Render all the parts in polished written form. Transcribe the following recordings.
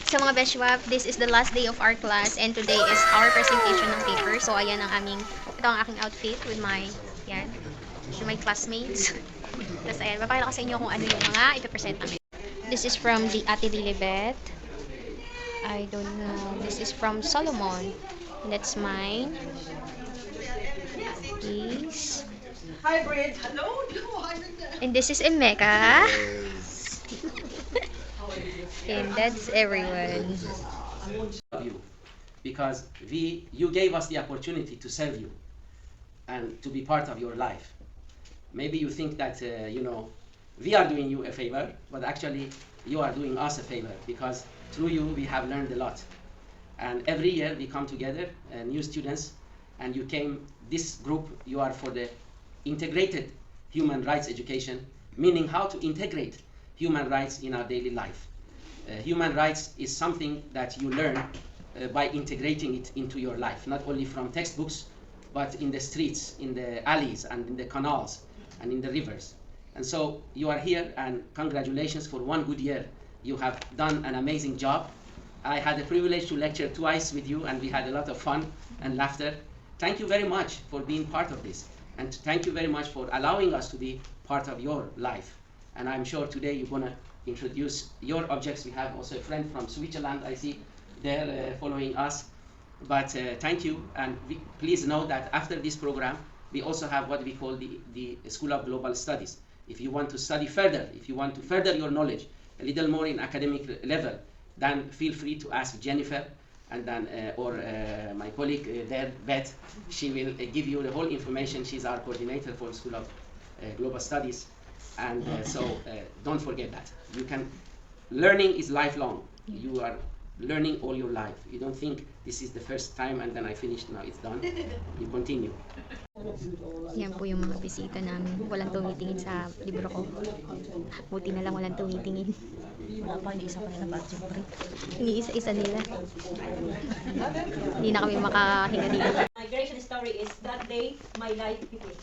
So mga Beshwap, this is the last day of our class and today is our presentation ng paper. So ayan ito ang aking outfit with my classmates. Tapos ayan, papakita ko sa inyo kung ano yung mga ipipresent namin. This is from the Ate Lilibet. I don't know. This is from Solomon. That's mine. Please. Hybrid. Hello? And this is Emeka. And that's everyone. You, because you gave us the opportunity to serve you and to be part of your life. Maybe you think that we are doing you a favor, but actually you are doing us a favor, because through you we have learned a lot. And every year we come together, new students, and this group, you are for the integrated human rights education, meaning how to integrate human rights in our daily life. Human rights is something that you learn by integrating it into your life, not only from textbooks, but in the streets, in the alleys, and in the canals, and in the rivers. And so you are here, and congratulations for one good year. You have done an amazing job. I had the privilege to lecture twice with you, and we had a lot of fun and laughter. Thank you very much for being part of this, and thank you very much for allowing us to be part of your life. And I'm sure today you're going to introduce your objects. We have also a friend from Switzerland, I see, there following us. But thank you, and please know that after this program, we also have what we call the School of Global Studies. If you want to study further, if you want to further your knowledge a little more in academic level, then feel free to ask Jennifer, and then or my colleague there, Beth. She will give you the whole information. She's our coordinator for School of Global Studies. And so don't forget that. Learning is lifelong. You are learning all your life. You don't think this is the first time and then I finished, now it's done. You continue. Yan po yung mga bisita namin. Walang tumitingin sa libro ko. Buti na lang walang tumitingin. Isa pa nila ba? Iniisa-isa nila. Hindi na kami makahinga dito. Migration story is that day my life begins.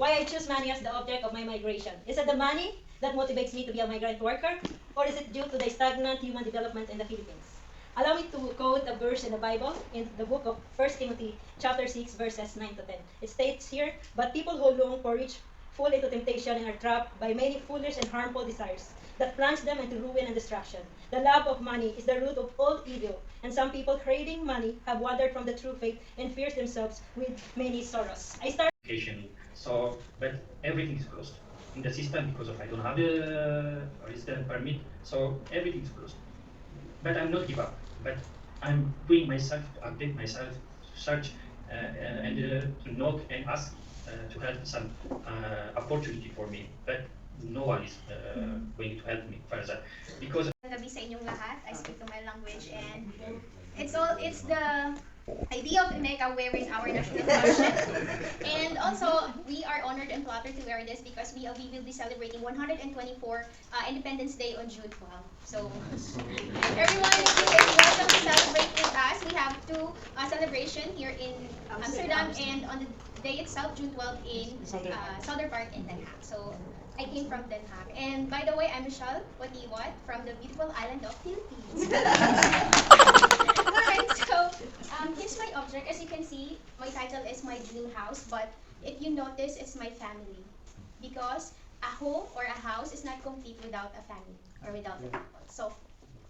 Why I choose money as the object of my migration? Is it the money that motivates me to be a migrant worker? Or is it due to the stagnant human development in the Philippines? Allow me to quote a verse in the Bible, in the book of 1 Timothy chapter 6, verses 9 to 10. It states here, "But people who long for rich fall into temptation and are trapped by many foolish and harmful desires that plunge them into ruin and destruction. The love of money is the root of all evil, and some people craving money have wandered from the true faith and pierced themselves with many sorrows." I start education. So, but everything is closed in the system because of I don't have the resident permit. So everything is closed. But I'm not give up. But I'm doing myself to update myself, to search and to knock and ask to help some opportunity for me. But no one is going to help me further because. Gabi sa inyong lahat. I speak to my language, and it's the idea of Emeka wearing our national fashion. And also, we are honored and flattered to wear this because we will be celebrating 124 Independence Day on June 12. So, everyone is welcome to celebrate with us. We have two celebration here in Amsterdam, and on the day itself, June 12, in Southern Park in Den Haag. So, I came from Den Haag. And by the way, I'm Michelle Watiwat from the beautiful island of Philippines. Alright, so here's my object. As you can see, my title is My Dream House, but if you notice, it's my family. Because a home or a house is not complete without a family or without the people. So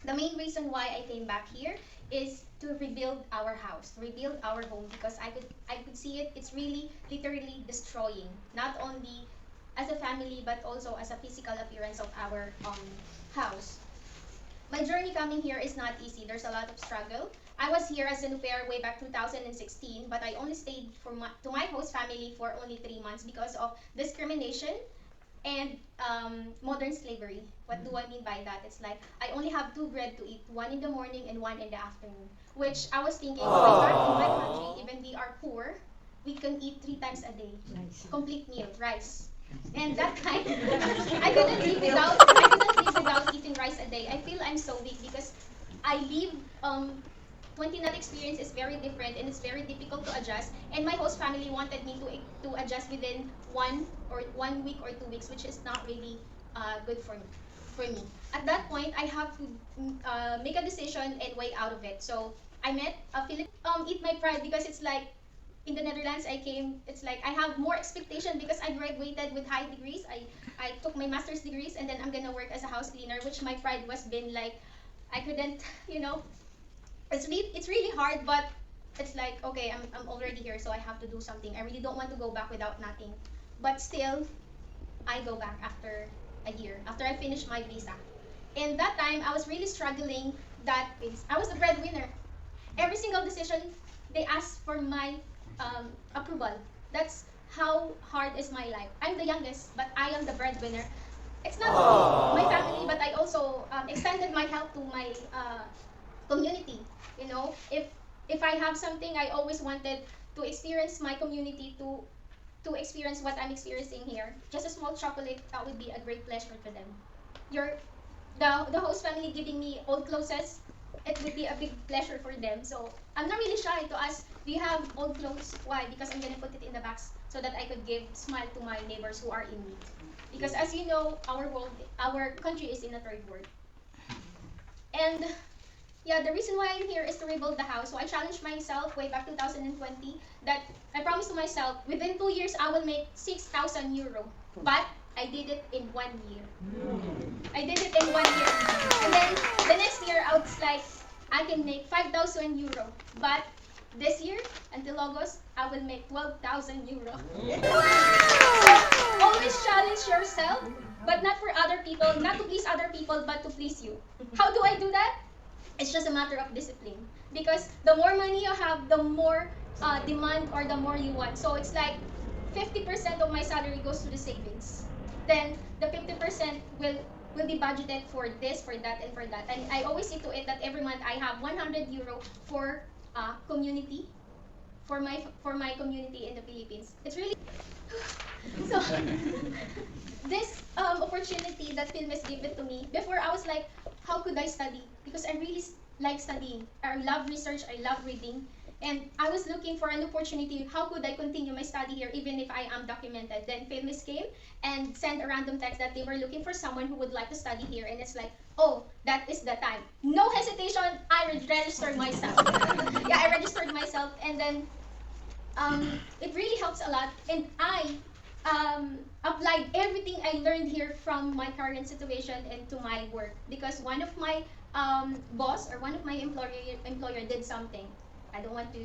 the main reason why I came back here is to rebuild our house, to rebuild our home, because I could see it's really literally destroying, not only as a family but also as a physical appearance of our house. My journey coming here is not easy. There's a lot of struggle. I was here as an au pair way back 2016, but I only stayed to my host family for only 3 months because of discrimination and modern slavery. What do I mean by that? It's like I only have 2 bread to eat, 1 in the morning and 1 in the afternoon. Which I was thinking, if I start in my country, even we are poor, we can eat 3 times a day. Complete meal, rice. And that time, I couldn't live without eating rice a day. I feel I'm so weak because I live 20 nut experience is very different and it's very difficult to adjust. And my host family wanted me to adjust within 1 week or 2 weeks, which is not really good for me. at that point, I have to make a decision and way out of it. So I met a eat my pride because it's like in the Netherlands I came, it's like I have more expectation because I graduated with high degrees. I took my master's degrees and then I'm gonna work as a house cleaner, which my pride was been like I couldn't, it's really hard, but it's like okay, I'm already here, so I have to do something. I really don't want to go back without nothing. But still I go back after a year, after I finished my visa. And that time I was really struggling that I was the breadwinner. Every single decision they asked for my approval. That's how hard is my life. I'm the youngest, but I am the breadwinner. It's not my family, but I also extended my help to my community. If I have something, I always wanted to experience my community to experience what I'm experiencing here. Just a small chocolate, that would be a great pleasure to them. The host family giving me old clothes, it would be a big pleasure for them. So I'm not really shy to ask, do you have old clothes? Why? Because I'm gonna put it in the box so that I could give smile to my neighbors who are in need. Because as you know, our country is in a third world. And yeah, the reason why I'm here is to rebuild the house. So I challenged myself way back 2020 that I promised to myself within 2 years I will make 6,000 euro. But I did it in 1 year. I did it in 1 year. And then the next year I was like, I can make 5,000 euro. But this year, until August, I will make 12,000 euro. So always challenge yourself, but not for other people, not to please other people, but to please you. How do I do that? It's just a matter of discipline. Because the more money you have, the more demand or the more you want. So it's like 50% of my salary goes to the savings. Then the 50% will be budgeted for this, for that, and for that. And I always see to it that every month I have 100 euro for community, for my community in the Philippines. It's really so this opportunity that Film has given to me. Before I was like, how could I study? Because I really like studying. I love research. I love reading. And I was looking for an opportunity. How could I continue my study here even if I am documented? Then Famous came and sent a random text that they were looking for someone who would like to study here. And it's like, oh, that is the time. No hesitation, I registered myself. Yeah, I registered myself. And then it really helps a lot. And I applied everything I learned here from my current situation into my work. Because one of my boss or one of my employer did something. I don't want to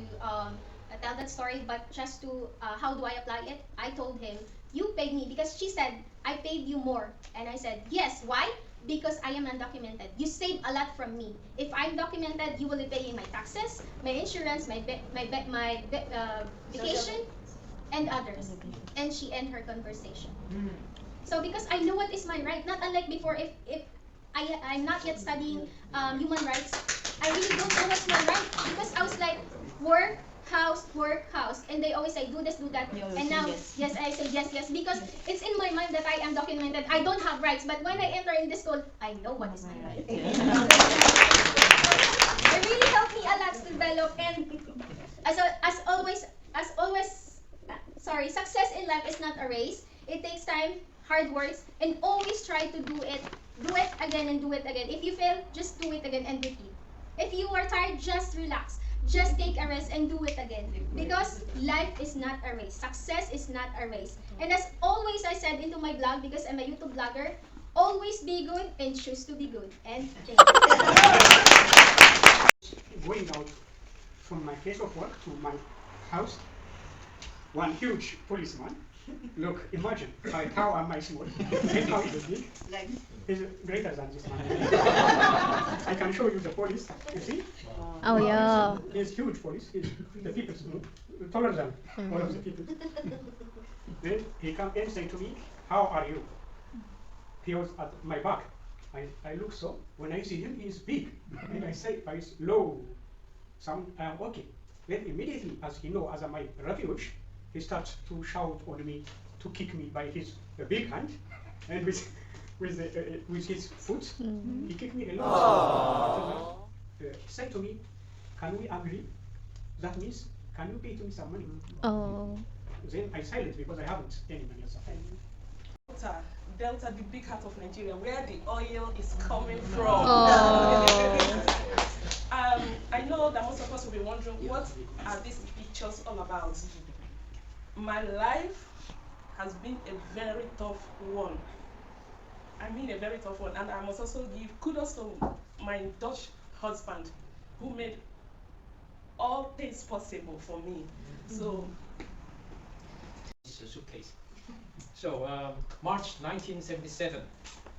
tell that story, but just to how do I apply it? I told him, you paid me, because she said, I paid you more. And I said, yes, why? Because I am undocumented. You save a lot from me. If I'm documented, you will be paying my taxes, my insurance, my vacation, and others. And she ended her conversation. So because I know what is my right, not unlike before, if I'm not yet studying human rights, I really don't know what's my right, because I was like, work, house, and they always say, do this, do that, and now, yes, I say yes, because it's in my mind that I am documented, I don't have rights, but when I enter in this school, I know what is my right. It really helped me a lot to develop, and as always, success in life is not a race. It takes time, hard work, and always try to do it again and do it again. If you fail, just do it again and repeat. If you are tired, just relax. Just take a rest and do it again. Because life is not a race. Success is not a race. And as always I said into my blog, because I'm a YouTube blogger, always be good and choose to be good. And thank you. Going out from my place of work to my house, one huge policeman. Look, imagine, how am I small? And how is it big? He's greater than this man. I can show you the police, you see? Oh yeah. He's huge police, he's the people's group, taller than all of the people. Then he come and say to me, how are you? He was at my back. I look so, when I see him, he's big. And I say, I low sound, okay. Then immediately, as he know, as my refuge, he starts to shout on me, to kick me by his big hand, and with his foot, he kicked me a lot. He said to me, can we agree? That means, can you pay to me some money? Oh. Then I silent because I haven't any money as a family. Delta, the big heart of Nigeria, where the oil is coming from. I know that most of us will be wondering, what are these pictures all about? My life has been a very tough one. I mean a very tough one. And I must also give kudos to my Dutch husband, who made all things possible for me. So, It's a suitcase. So, March 1977,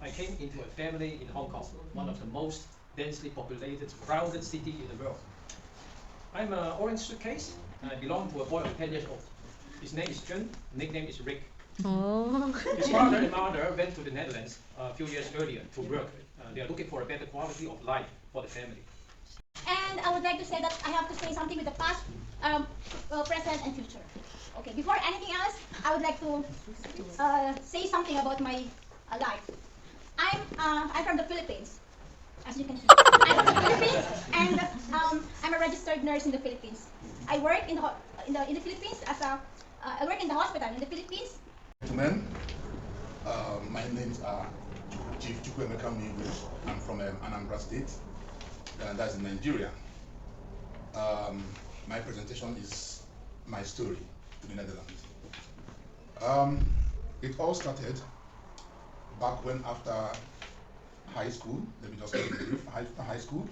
I came into a family in Hong Kong, one of the most densely populated, crowded city in the world. I'm an orange suitcase, and I belong to a boy of 10 years old. His name is Chun, nickname is Rick. His father and mother went to the Netherlands a few years earlier to work. They are looking for a better quality of life for the family. And I would like to say that I have to say something with the past, present, and future. Okay, before anything else, I would like to say something about my life. I'm from the Philippines, as you can see. I'm from the Philippines, and I'm a registered nurse in the Philippines. I work in the Philippines as I work in the hospital in the Philippines. Gentlemen, my name is Chief Chukwemeka Miwe. I'm from Anambra State, that's in Nigeria. My presentation is my story to the Netherlands. It all started back when after high school, let me just give you a brief, after high school.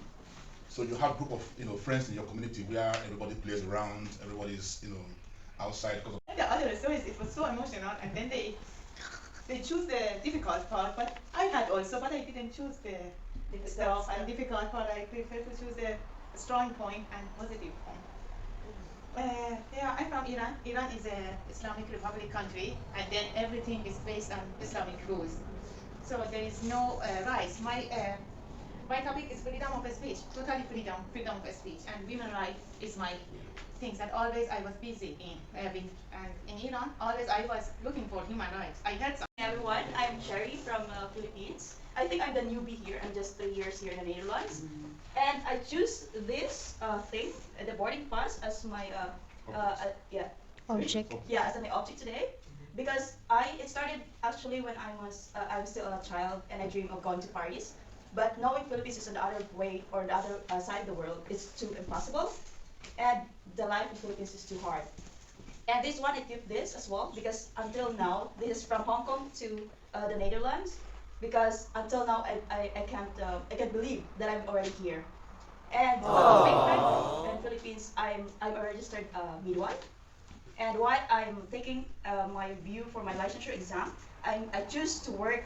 So you have a group of friends in your community where everybody plays around, everybody's outside. the other stories, it was so emotional, and then they choose the difficult part, but I had also, but I didn't choose the stuff and difficult part. I prefer to choose the strong point and positive point. Yeah, I'm from Iran. Iran is an Islamic Republic country, and then everything is based on Islamic rules. So there is no rights. My topic is freedom of speech, totally freedom of speech, and women rights is my things. And always I was busy and in Iran, always I was looking for human rights. I had some. Hey everyone, I'm Sherry from Philippines. I think I'm the newbie here. I'm just 3 years here in the Netherlands. And I choose this thing, the boarding pass, as my Object. Yeah, as my object today. Because it started actually when I was still a child and I dreamed of going to Paris. But knowing Philippines is on the other way or the other side of the world, it's too impossible. And the life in Philippines is too hard. And this one, I keep this as well because until now, this is from Hong Kong to the Netherlands. Because until now, I can't believe that I'm already here. And in Philippines, I'm a registered midwife. And while I'm taking my view for my licensure exam, I choose to work